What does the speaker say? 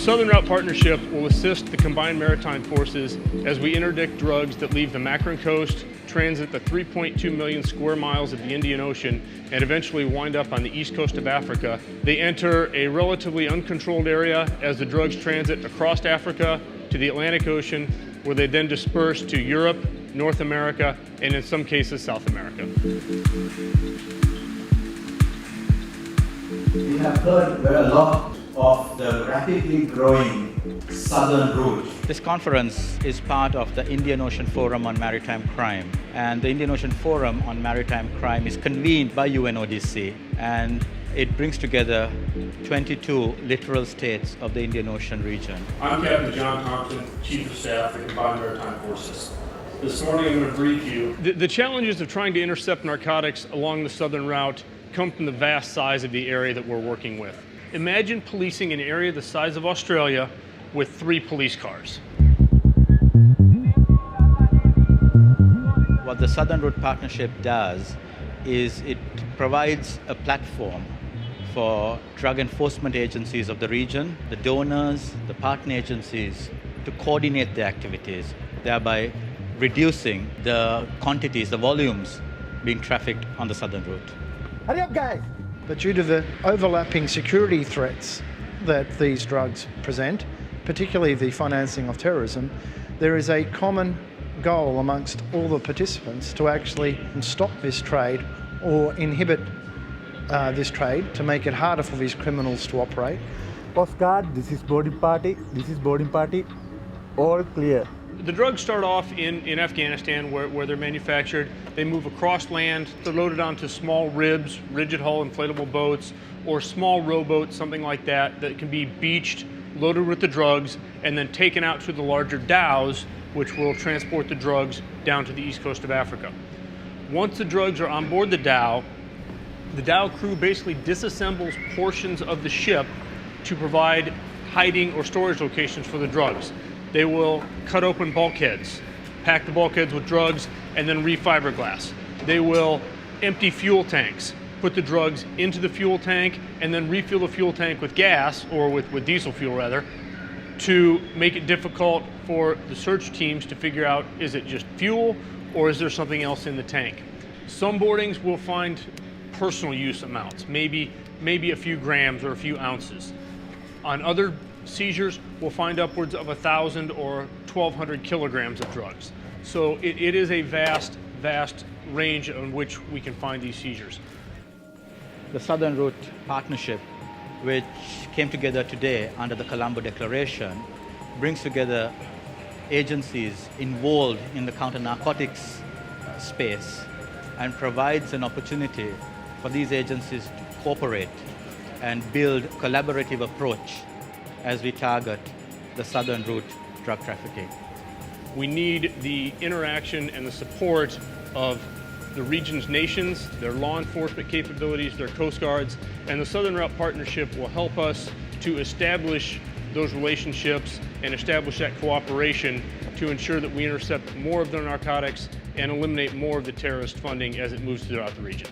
Southern Route Partnership will assist the combined maritime forces as we interdict drugs that leave the Makran coast, transit the 3.2 million square miles of the Indian Ocean, and eventually wind up on the east coast of Africa. They enter a relatively uncontrolled area as the drugs transit across Africa to the Atlantic Ocean, where they then disperse to Europe, North America, and in some cases, South America. We have heard a lot of the rapidly growing southern route. This conference is part of the Indian Ocean Forum on Maritime Crime, and the Indian Ocean Forum on Maritime Crime is convened by UNODC, and it brings together 22 littoral states of the Indian Ocean region. I'm Captain John Thompson, Chief of Staff for the Combined Maritime Forces. This morning I'm going to brief you. The challenges of trying to intercept narcotics along the southern route come from the vast size of the area that we're working with. Imagine policing an area the size of Australia with 3 police cars. What the Southern Route Partnership does is it provides a platform for drug enforcement agencies of the region, the donors, the partner agencies, to coordinate their activities, thereby reducing the quantities, the volumes being trafficked on the southern route. Hurry up, guys! But due to the overlapping security threats that these drugs present, particularly the financing of terrorism, there is a common goal amongst all the participants to actually stop this trade or inhibit this trade to make it harder for these criminals to operate. Coast Guard, this is boarding party, all clear. The drugs start off in Afghanistan where they're manufactured. They move across land. They're loaded onto small ribs, rigid hull inflatable boats, or small rowboats, something like that, that can be beached, loaded with the drugs, and then taken out to the larger dhows, which will transport the drugs down to the east coast of Africa. Once the drugs are on board the dhow crew basically disassembles portions of the ship to provide hiding or storage locations for the drugs. They will cut open bulkheads, pack the bulkheads with drugs, and then re-fiberglass. They will empty fuel tanks, put the drugs into the fuel tank, and then refill the fuel tank with gas, or with diesel fuel rather, to make it difficult for the search teams to figure out, is it just fuel, or is there something else in the tank? Some boardings will find personal use amounts, maybe a few grams or a few ounces. On other seizures, we'll find upwards of 1,000 or 1,200 kilograms of drugs. So it is a vast range on which we can find these seizures. The Southern Route Partnership, which came together today under the Colombo Declaration, brings together agencies involved in the counter-narcotics space and provides an opportunity for these agencies to cooperate and build a collaborative approach as we target the southern route drug trafficking. We need the interaction and the support of the region's nations, their law enforcement capabilities, their coast guards, and the Southern Route Partnership will help us to establish those relationships and establish that cooperation to ensure that we intercept more of the narcotics and eliminate more of the terrorist funding as it moves throughout the region.